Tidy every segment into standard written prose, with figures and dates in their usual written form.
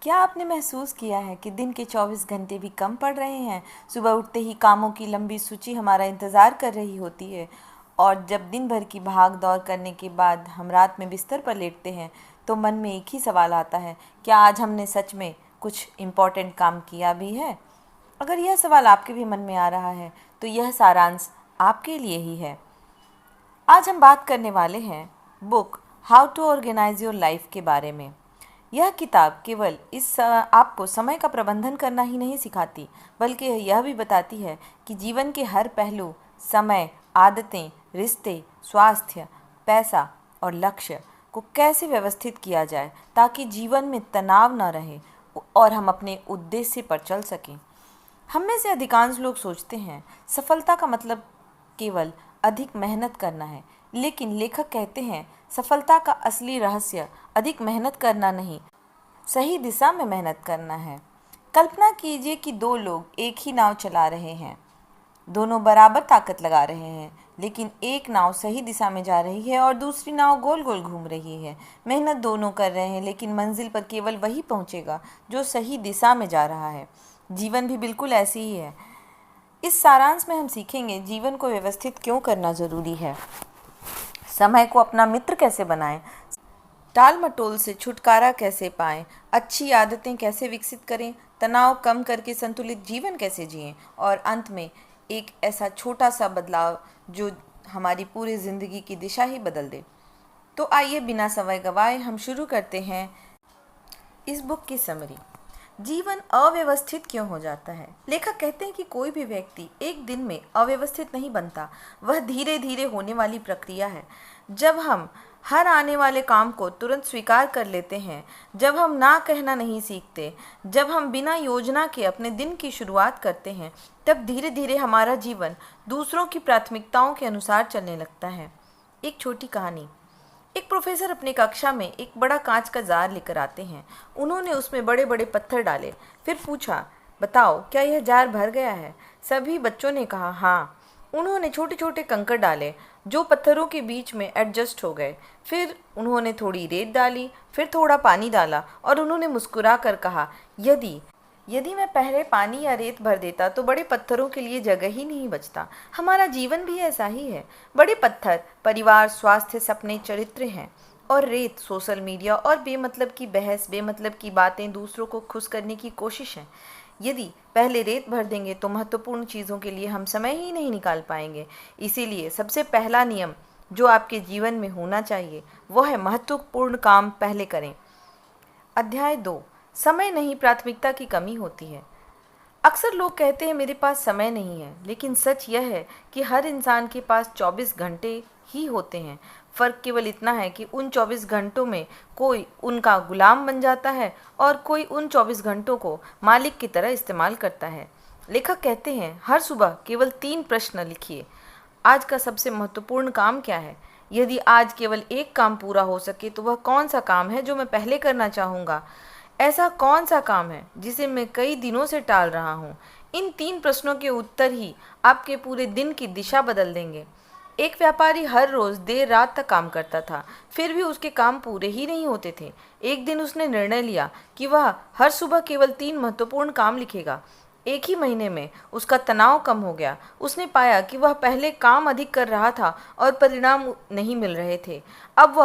क्या आपने महसूस किया है कि दिन के 24 घंटे भी कम पड़ रहे हैं? सुबह उठते ही कामों की लंबी सूची हमारा इंतज़ार कर रही होती है और जब दिन भर की भाग दौड़ करने के बाद हम रात में बिस्तर पर लेटते हैं तो मन में एक ही सवाल आता है, क्या आज हमने सच में कुछ इम्पोर्टेंट काम किया भी है? अगर यह सवाल आपके भी मन में आ रहा है तो यह सारांश आपके लिए ही है। आज हम बात करने वाले हैं book how to organize your life के बारे में। यह किताब केवल आपको समय का प्रबंधन करना ही नहीं सिखाती, बल्कि यह भी बताती है कि जीवन के हर पहलू समय, आदतें, रिश्ते, स्वास्थ्य, पैसा और लक्ष्य को कैसे व्यवस्थित किया जाए ताकि जीवन में तनाव न रहे और हम अपने उद्देश्य पर चल सकें। हम में से अधिकांश लोग सोचते हैं सफलता का मतलब केवल अधिक मेहनत करना है, लेकिन लेखक कहते हैं सफलता का असली रहस्य अधिक मेहनत करना नहीं, सही दिशा में मेहनत करना है। कल्पना कीजिए कि दो लोग एक ही नाव चला रहे हैं, दोनों बराबर ताकत लगा रहे हैं, लेकिन एक नाव सही दिशा में जा रही है और दूसरी नाव गोल गोल घूम रही है। मेहनत दोनों कर रहे हैं, लेकिन मंजिल पर केवल वही पहुंचेगा जो सही दिशा में जा रहा है। जीवन भी बिल्कुल ऐसी ही है। इस सारांश में हम सीखेंगे जीवन को व्यवस्थित क्यों करना जरूरी है, समय को अपना मित्र कैसे बनाएं, टाल मटोल से छुटकारा कैसे पाएं, अच्छी आदतें कैसे विकसित करें, तनाव कम करके संतुलित जीवन कैसे जिएं और अंत में एक ऐसा छोटा सा बदलाव जो हमारी पूरी ज़िंदगी की दिशा ही बदल दे। तो आइए बिना समय गवाए हम शुरू करते हैं इस बुक की समरी। जीवन अव्यवस्थित क्यों हो जाता है? लेखक कहते हैं कि कोई भी व्यक्ति एक दिन में अव्यवस्थित नहीं बनता, वह धीरे धीरे होने वाली प्रक्रिया है। जब हम हर आने वाले काम को तुरंत स्वीकार कर लेते हैं, जब हम ना कहना नहीं सीखते, जब हम बिना योजना के अपने दिन की शुरुआत करते हैं, तब धीरे धीरे हमारा जीवन दूसरों की प्राथमिकताओं के अनुसार चलने लगता है। एक छोटी कहानी। एक प्रोफेसर अपनी कक्षा में एक बड़ा कांच का जार लेकर आते हैं। उन्होंने उसमें बड़े बड़े पत्थर डाले, फिर पूछा, बताओ क्या यह जार भर गया है? सभी बच्चों ने कहा हाँ। उन्होंने छोटे छोटे कंकड़ डाले जो पत्थरों के बीच में एडजस्ट हो गए। फिर उन्होंने थोड़ी रेत डाली, फिर थोड़ा पानी डाला और उन्होंने मुस्कुरा कर कहा, यदि मैं पहले पानी या रेत भर देता तो बड़े पत्थरों के लिए जगह ही नहीं बचता। हमारा जीवन भी ऐसा ही है। बड़े पत्थर परिवार, स्वास्थ्य, सपने, चरित्र हैं और रेत सोशल मीडिया और बेमतलब की बहस, बेमतलब की बातें, दूसरों को खुश करने की कोशिश है। यदि पहले रेत भर देंगे तो महत्वपूर्ण चीज़ों के लिए हम समय ही नहीं निकाल पाएंगे। इसीलिए सबसे पहला नियम जो आपके जीवन में होना चाहिए वो है महत्वपूर्ण काम पहले करें। अध्याय 2, समय नहीं प्राथमिकता की कमी होती है। अक्सर लोग कहते हैं मेरे पास समय नहीं है, लेकिन सच यह है कि हर इंसान के पास 24 घंटे ही होते हैं। फ़र्क केवल इतना है कि उन 24 घंटों में कोई उनका गुलाम बन जाता है और कोई उन 24 घंटों को मालिक की तरह इस्तेमाल करता है। लेखक कहते हैं हर सुबह केवल 3 प्रश्न लिखिए। आज का सबसे महत्वपूर्ण काम क्या है? यदि आज केवल एक काम पूरा हो सके तो वह कौन सा काम है जो मैं पहले करना चाहूँगा? ऐसा कौन सा काम है जिसे मैं कई दिनों से टाल रहा हूँ? इन 3 प्रश्नों के उत्तर ही आपके पूरे दिन की दिशा बदल देंगे। एक व्यापारी हर रोज़ देर रात तक काम करता था, फिर भी उसके काम पूरे ही नहीं होते थे। एक दिन उसने निर्णय लिया कि वह हर सुबह केवल 3 महत्वपूर्ण काम लिखेगा। एक ही महीने में उसका तनाव कम हो गया। उसने पाया कि वह पहले काम अधिक कर रहा था और परिणाम नहीं मिल रहे थे। अब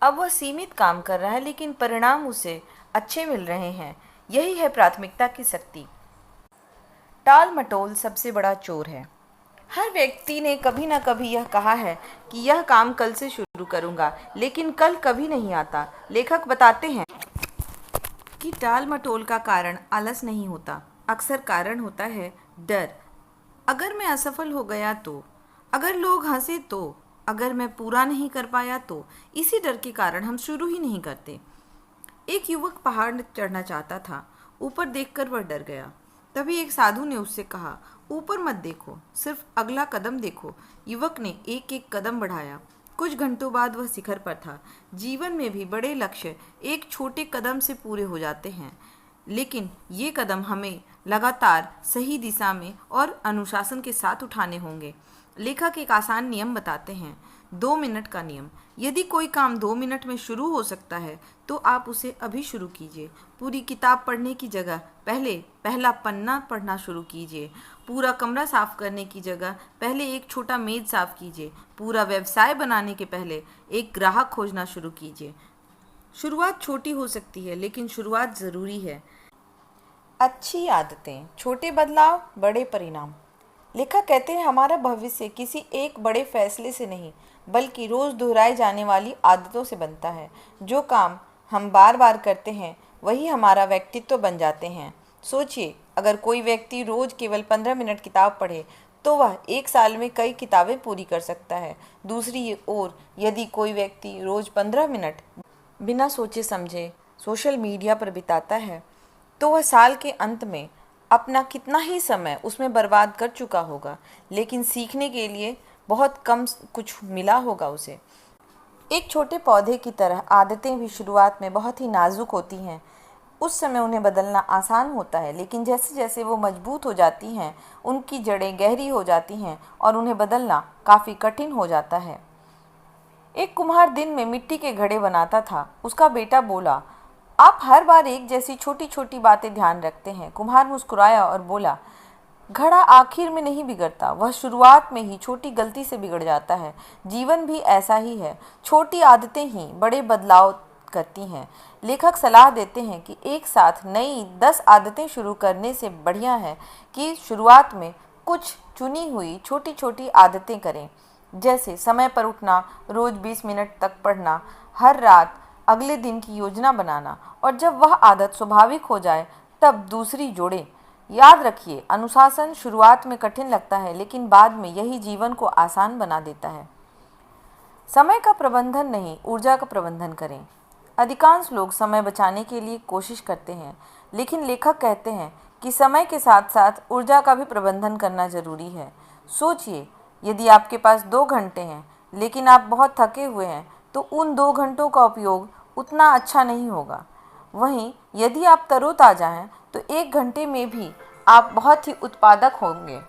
वह सीमित काम कर रहा है, लेकिन परिणाम उसे अच्छे मिल रहे हैं। यही है प्राथमिकता की शक्ति। टाल मटोल सबसे बड़ा चोर है। हर व्यक्ति ने कभी ना कभी यह कहा है कि यह काम कल से शुरू करूंगा, लेकिन कल कभी नहीं आता। लेखक बताते हैं कि टाल मटोल का कारण आलस नहीं होता, अक्सर कारण होता है डर। अगर मैं असफल हो गया तो, अगर लोग हंसे तो, अगर मैं पूरा नहीं कर पाया तो, इसी डर के कारण हम शुरू ही नहीं करते। एक युवक पहाड़ चढ़ना चाहता था। ऊपर देखकर वह डर गया। तभी एक साधु ने उससे कहा, ऊपर मत देखो, सिर्फ अगला कदम देखो। युवक ने एक एक कदम बढ़ाया। कुछ घंटों बाद वह शिखर पर था। जीवन में भी बड़े लक्ष्य एक छोटे कदम से पूरे हो जाते हैं, लेकिन ये कदम हमें लगातार सही दिशा में और अनुशासन के साथ उठाने होंगे। लेखक एक आसान नियम बताते हैं, 2 मिनट का नियम। यदि कोई काम 2 मिनट में शुरू हो सकता है तो आप उसे अभी शुरू कीजिए। पूरी किताब पढ़ने की जगह पहले पहला पन्ना पढ़ना शुरू कीजिए। पूरा कमरा साफ करने की जगह पहले एक छोटा मेज साफ कीजिए। पूरा व्यवसाय बनाने के पहले एक ग्राहक खोजना शुरू कीजिए। शुरुआत छोटी हो सकती है, लेकिन शुरुआत ज़रूरी है। अच्छी आदतें, छोटे बदलाव, बड़े परिणाम। लेखक कहते हैं हमारा भविष्य किसी एक बड़े फैसले से नहीं, बल्कि रोज़ दोहराई जाने वाली आदतों से बनता है। जो काम हम बार बार करते हैं वही हमारा व्यक्तित्व बन जाते हैं। सोचिए, अगर कोई व्यक्ति रोज़ केवल 15 मिनट किताब पढ़े तो वह 1 साल में कई किताबें पूरी कर सकता है। दूसरी ओर यदि कोई व्यक्ति रोज़ 15 मिनट बिना सोचे समझे सोशल मीडिया पर बिताता है तो वह साल के अंत में अपना कितना ही समय उसमें बर्बाद कर चुका होगा, लेकिन सीखने के लिए बहुत कम कुछ मिला होगा उसे। एक छोटे पौधे की तरह आदतें भी शुरुआत में बहुत ही नाजुक होती हैं। उस समय उन्हें बदलना आसान होता है, लेकिन जैसे जैसे वो मजबूत हो जाती हैं, उनकी जड़ें गहरी हो जाती हैं और उन्हें बदलना काफ़ी कठिन हो जाता है। एक कुम्हार दिन में मिट्टी के घड़े बनाता था। उसका बेटा बोला, आप हर बार एक जैसी छोटी छोटी बातें ध्यान रखते हैं। कुम्हार मुस्कुराया और बोला, घड़ा आखिर में नहीं बिगड़ता, वह शुरुआत में ही छोटी गलती से बिगड़ जाता है। जीवन भी ऐसा ही है, छोटी आदतें ही बड़े बदलाव करती हैं। लेखक सलाह देते हैं कि एक साथ नई 10 आदतें शुरू करने से बढ़िया है कि शुरुआत में कुछ चुनी हुई छोटी छोटी आदतें करें, जैसे समय पर उठना, रोज़ 20 मिनट तक पढ़ना, हर रात अगले दिन की योजना बनाना, और जब वह आदत स्वाभाविक हो जाए तब दूसरी जोड़ें। याद रखिए, अनुशासन शुरुआत में कठिन लगता है, लेकिन बाद में यही जीवन को आसान बना देता है। समय का प्रबंधन नहीं, ऊर्जा का प्रबंधन करें। अधिकांश लोग समय बचाने के लिए कोशिश करते हैं, लेकिन लेखक कहते हैं कि समय के साथ साथ ऊर्जा का भी प्रबंधन करना जरूरी है। सोचिए, यदि आपके पास 2 घंटे हैं लेकिन आप बहुत थके हुए हैं तो उन 2 घंटों का उपयोग उतना अच्छा नहीं होगा। वहीं यदि आप तरोताज़ा हैं तो 1 घंटे में भी आप बहुत ही उत्पादक होंगे।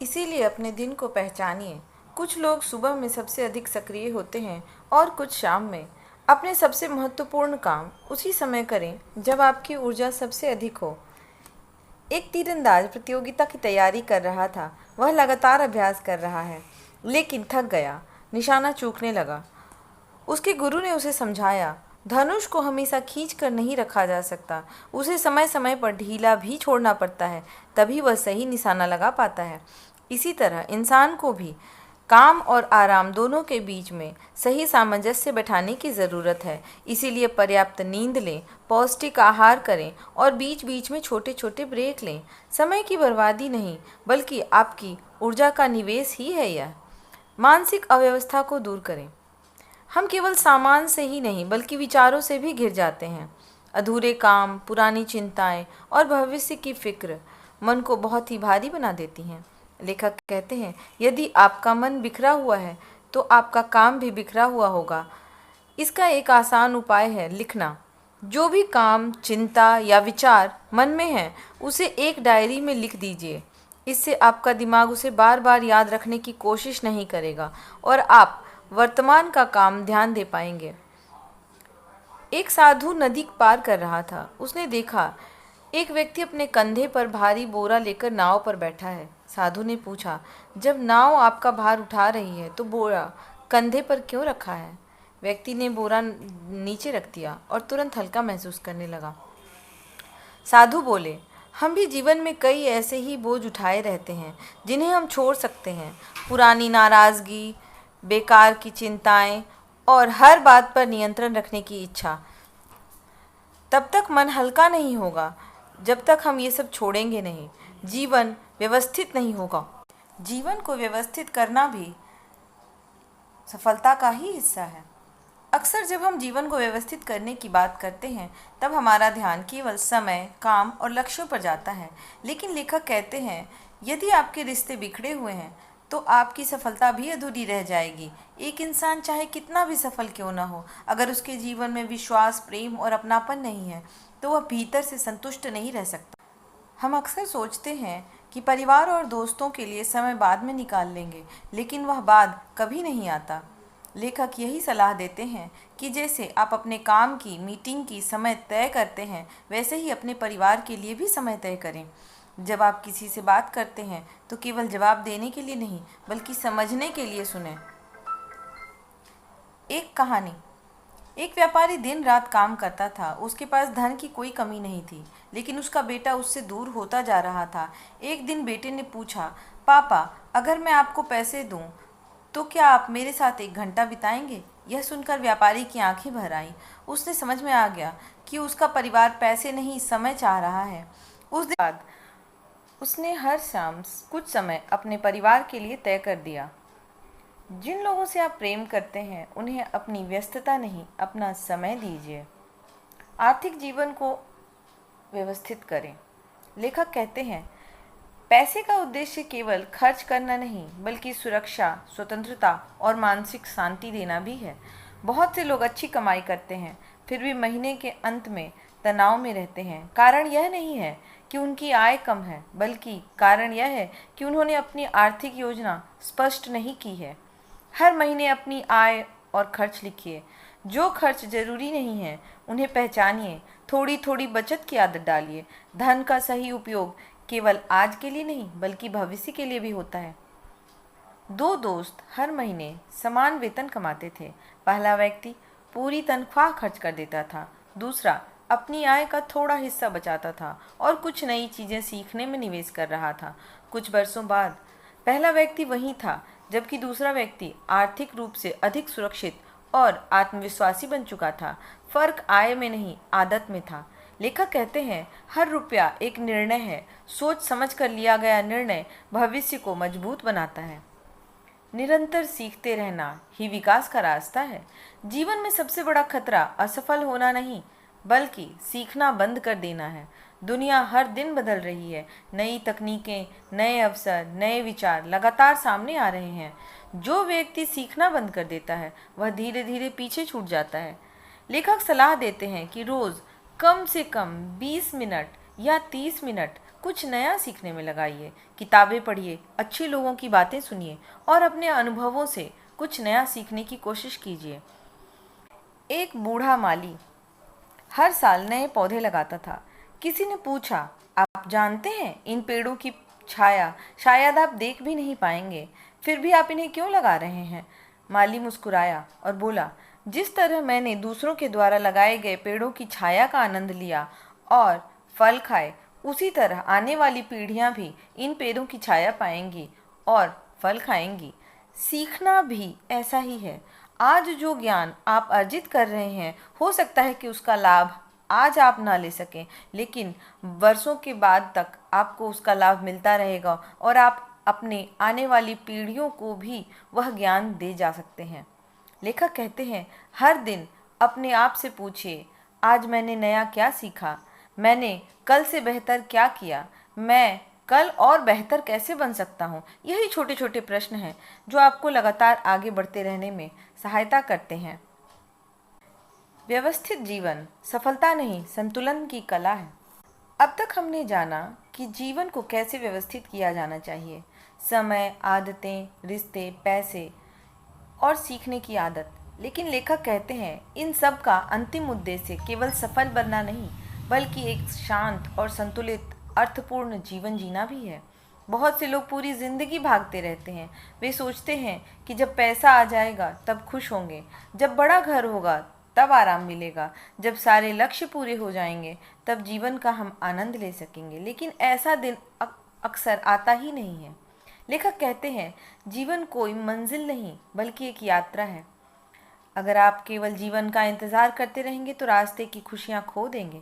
इसीलिए अपने दिन को पहचानिए। कुछ लोग सुबह में सबसे अधिक सक्रिय होते हैं और कुछ शाम में। अपने सबसे महत्वपूर्ण काम उसी समय करें जब आपकी ऊर्जा सबसे अधिक हो। एक तीरंदाज प्रतियोगिता की तैयारी कर रहा था। वह लगातार अभ्यास कर रहा है, लेकिन थक गया, निशाना चूकने लगा। उसके गुरु ने उसे समझाया, धनुष को हमेशा खींच कर नहीं रखा जा सकता, उसे समय समय पर ढीला भी छोड़ना पड़ता है, तभी वह सही निशाना लगा पाता है। इसी तरह इंसान को भी काम और आराम दोनों के बीच में सही सामंजस्य बैठाने की ज़रूरत है। इसीलिए पर्याप्त नींद लें, पौष्टिक आहार करें और बीच बीच में छोटे छोटे ब्रेक लें। समय की बर्बादी नहीं, बल्कि आपकी ऊर्जा का निवेश ही है यह। मानसिक अव्यवस्था को दूर करें। हम केवल सामान से ही नहीं बल्कि विचारों से भी घिर जाते हैं। अधूरे काम, पुरानी चिंताएं और भविष्य की फिक्र मन को बहुत ही भारी बना देती हैं। लेखक कहते हैं, यदि आपका मन बिखरा हुआ है तो आपका काम भी बिखरा हुआ होगा। इसका एक आसान उपाय है लिखना। जो भी काम, चिंता या विचार मन में है उसे एक डायरी में लिख दीजिए। इससे आपका दिमाग उसे बार बार याद रखने की कोशिश नहीं करेगा और आप वर्तमान का काम ध्यान दे पाएंगे। एक साधु नदी पार कर रहा था। उसने देखा एक व्यक्ति अपने कंधे पर भारी बोरा लेकर नाव पर बैठा है। साधु ने पूछा, जब नाव आपका भार उठा रही है तो बोरा कंधे पर क्यों रखा है? व्यक्ति ने बोरा नीचे रख दिया और तुरंत हल्का महसूस करने लगा। साधु बोले, हम भी जीवन में कई ऐसे ही बोझ उठाए रहते हैं जिन्हें हम छोड़ सकते हैं। पुरानी नाराज़गी, बेकार की चिंताएं और हर बात पर नियंत्रण रखने की इच्छा। तब तक मन हल्का नहीं होगा जब तक हम ये सब छोड़ेंगे नहीं। जीवन व्यवस्थित नहीं होगा। जीवन को व्यवस्थित करना भी सफलता का ही हिस्सा है। अक्सर जब हम जीवन को व्यवस्थित करने की बात करते हैं तब हमारा ध्यान केवल समय, काम और लक्ष्यों पर जाता है। लेकिन लेखक कहते हैं, यदि आपके रिश्ते बिखरे हुए हैं तो आपकी सफलता भी अधूरी रह जाएगी। एक इंसान चाहे कितना भी सफल क्यों ना हो, अगर उसके जीवन में विश्वास, प्रेम और अपनापन नहीं है तो वह भीतर से संतुष्ट नहीं रह सकता। हम अक्सर सोचते हैं कि परिवार और दोस्तों के लिए समय बाद में निकाल लेंगे, लेकिन वह बाद कभी नहीं आता। लेखक यही सलाह देते हैं कि जैसे आप अपने काम की, मीटिंग की समय तय करते हैं, वैसे ही अपने परिवार के लिए भी समय तय करें। जब आप किसी से बात करते हैं तो केवल जवाब देने के लिए नहीं, बल्कि समझने के लिए सुनें। एक कहानी। एक व्यापारी दिन रात काम करता था। उसके पास धन की कोई कमी नहीं थी, लेकिन उसका बेटा उससे दूर होता जा रहा था। एक दिन बेटे ने पूछा, पापा, अगर मैं आपको पैसे दूं तो क्या आप मेरे साथ 1 घंटा बिताएंगे? यह सुनकर व्यापारी की आंखें भर आईं। उसने समझ में आ गया कि उसका परिवार पैसे नहीं, समय चाह रहा है। उस दिन बाद उसने हर शाम कुछ समय अपने परिवार के लिए तय कर दिया। जिन लोगों से आप प्रेम करते हैं, उन्हें अपनी व्यस्तता नहीं, अपना समय दीजिए। आर्थिक जीवन को व्यवस्थित करें। लेखक कहते हैं, पैसे का उद्देश्य केवल खर्च करना नहीं, बल्कि सुरक्षा, स्वतंत्रता और मानसिक शांति देना भी है। बहुत से लोग अच्छी कमाई करते हैं, फिर भी महीने के अंत में तनाव में रहते हैं। कारण यह नहीं है कि उनकी आय कम है, बल्कि कारण यह है कि उन्होंने अपनी आर्थिक योजना स्पष्ट नहीं की है। हर महीने अपनी आय और खर्च लिखिए। जो खर्च जरूरी नहीं है उन्हें पहचानिए। थोड़ी थोड़ी बचत की आदत डालिए। धन का सही उपयोग केवल आज के लिए नहीं, बल्कि भविष्य के लिए भी होता है। 2 दोस्त हर महीने समान वेतन कमाते थे। पहला व्यक्ति पूरी तनख्वाह खर्च कर देता था, दूसरा अपनी आय का थोड़ा हिस्सा बचाता था और कुछ नई चीज़ें सीखने में निवेश कर रहा था। कुछ वर्षों बाद पहला व्यक्ति वही था, जबकि दूसरा व्यक्ति आर्थिक रूप से अधिक सुरक्षित और आत्मविश्वासी बन चुका था। फर्क आय में नहीं, आदत में था। लेखक कहते हैं, हर रुपया एक निर्णय है। सोच समझ कर लिया गया निर्णय भविष्य को मजबूत बनाता है। निरंतर सीखते रहना ही विकास का रास्ता है। जीवन में सबसे बड़ा खतरा असफल होना नहीं, बल्कि सीखना बंद कर देना है। दुनिया हर दिन बदल रही है। नई तकनीकें, नए अवसर, नए विचार लगातार सामने आ रहे हैं। जो व्यक्ति सीखना बंद कर देता है, वह धीरे धीरे पीछे छूट जाता है। लेखक सलाह देते हैं कि रोज़ कम से कम 20 मिनट या 30 मिनट कुछ नया सीखने में लगाइए। किताबें पढ़िए, अच्छे लोगों की बातें सुनिए और अपने अनुभवों से कुछ नया सीखने की कोशिश कीजिए। एक बूढ़ा माली हर साल नए पौधे लगाता था। किसी ने पूछा, आप जानते हैं इन पेड़ों की छाया शायद आप देख भी नहीं पाएंगे, फिर भी आप इन्हें क्यों लगा रहे हैं? माली मुस्कुराया और बोला, जिस तरह मैंने दूसरों के द्वारा लगाए गए पेड़ों की छाया का आनंद लिया और फल खाए, उसी तरह आने वाली पीढ़ियां भी इन पेड़ों की छाया पाएंगी और फल खाएंगी। सीखना भी ऐसा ही है। आज जो ज्ञान आप अर्जित कर रहे हैं, हो सकता है कि उसका लाभ आज आप ना ले सकें, लेकिन वर्षों के बाद तक आपको उसका लाभ मिलता रहेगा और आप अपने आने वाली पीढ़ियों को भी वह ज्ञान दे जा सकते हैं। लेखक कहते हैं, हर दिन अपने आप से पूछिए, आज मैंने नया क्या सीखा? मैंने कल से बेहतर क्या किया? मैं कल और बेहतर कैसे बन सकता हूँ? यही छोटे छोटे प्रश्न हैं जो आपको लगातार आगे बढ़ते रहने में सहायता करते हैं। व्यवस्थित जीवन सफलता नहीं, संतुलन की कला है। अब तक हमने जाना कि जीवन को कैसे व्यवस्थित किया जाना चाहिए। समय, आदतें, रिश्ते, पैसे और सीखने की आदत। लेकिन लेखक कहते हैं, इन सब का अंतिम उद्देश्य केवल सफल बनना नहीं, बल्कि एक शांत और संतुलित अर्थपूर्ण जीवन जीना भी है। बहुत से लोग पूरी जिंदगी भागते रहते हैं। वे सोचते हैं कि जब पैसा आ जाएगा तब खुश होंगे, जब बड़ा घर होगा तब आराम मिलेगा, जब सारे लक्ष्य पूरे हो जाएंगे तब जीवन का हम आनंद ले सकेंगे। लेकिन ऐसा दिन अक्सर आता ही नहीं है। लेखक कहते हैं, जीवन कोई मंजिल नहीं, बल्कि एक यात्रा है। अगर आप केवल जीवन का इंतज़ार करते रहेंगे तो रास्ते की खुशियाँ खो देंगे।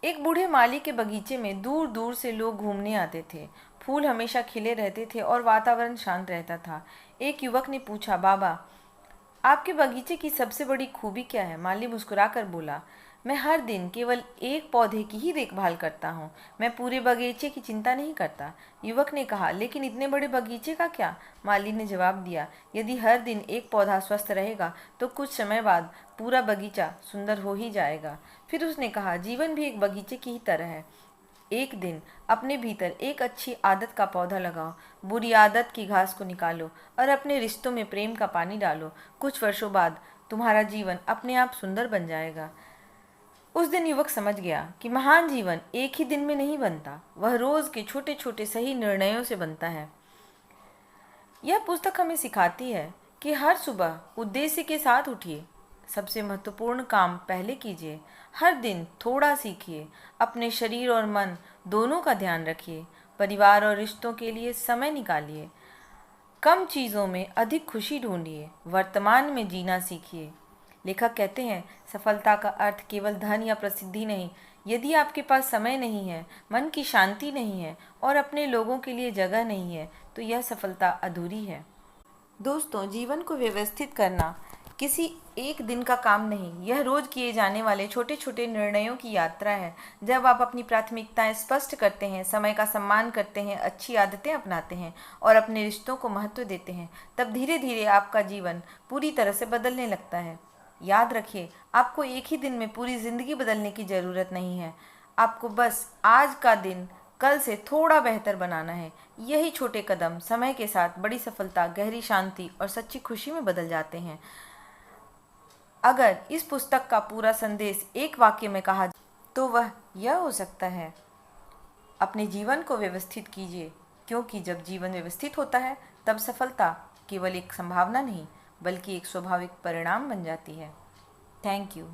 एक बूढ़े माली के बगीचे में दूर दूर से लोग घूमने आते थे। फूल हमेशा खिले रहते थे और वातावरण शांत रहता था। एक युवक ने पूछा, बाबा, आपके बगीचे की सबसे बड़ी खूबी क्या है? माली मुस्कुराकर बोला, मैं हर दिन केवल एक पौधे की ही देखभाल करता हूँ। मैं पूरे बगीचे की चिंता नहीं करता। युवक ने कहा, लेकिन इतने बड़े बगीचे का क्या? माली ने जवाब दिया, यदि हर दिन एक पौधा स्वस्थ रहेगा तो कुछ समय बाद पूरा बगीचा सुंदर हो ही जाएगा। फिर उसने कहा, जीवन भी एक बगीचे की ही तरह है। एक दिन अपने भीतर एक अच्छी आदत का पौधा लगाओ, बुरी आदत की घास को निकालो और अपने रिश्तों में प्रेम का पानी डालो। कुछ वर्षों बाद तुम्हारा जीवन अपने आप सुंदर बन जाएगा। उस दिन युवक समझ गया कि महान जीवन एक ही दिन में नहीं बनता, वह रोज के छोटे छोटे सही निर्णयों से बनता है। यह पुस्तक हमें सिखाती है कि हर सुबह उद्देश्य के साथ उठिए, सबसे महत्वपूर्ण काम पहले कीजिए, हर दिन थोड़ा सीखिए, अपने शरीर और मन दोनों का ध्यान रखिए, परिवार और रिश्तों के लिए समय निकालिए, कम चीज़ों में अधिक खुशी ढूंढिए, वर्तमान में जीना सीखिए। लेखक कहते हैं, सफलता का अर्थ केवल धन या प्रसिद्धि नहीं। यदि आपके पास समय नहीं है, मन की शांति नहीं है और अपने लोगों के लिए जगह नहीं है, तो यह सफलता अधूरी है। दोस्तों, जीवन को व्यवस्थित करना किसी एक दिन का काम नहीं, यह रोज किए जाने वाले छोटे छोटे निर्णयों की यात्रा है। जब आप अपनी प्राथमिकताएं स्पष्ट करते हैं, समय का सम्मान करते हैं, अच्छी आदतें अपनाते हैं और अपने रिश्तों को महत्व देते हैं, तब धीरे धीरे आपका जीवन पूरी तरह से बदलने लगता है। याद रखिए, आपको एक ही दिन में पूरी जिंदगी बदलने की ज़रूरत नहीं है। आपको बस आज का दिन कल से थोड़ा बेहतर बनाना है। यही छोटे कदम समय के साथ बड़ी सफलता, गहरी शांति और सच्ची खुशी में बदल जाते हैं। अगर इस पुस्तक का पूरा संदेश एक वाक्य में कहा तो वह यह हो सकता है, अपने जीवन को व्यवस्थित कीजिए, क्योंकि जब जीवन व्यवस्थित होता है तब सफलता केवल एक संभावना नहीं बल्कि एक स्वाभाविक परिणाम बन जाती है। Thank you.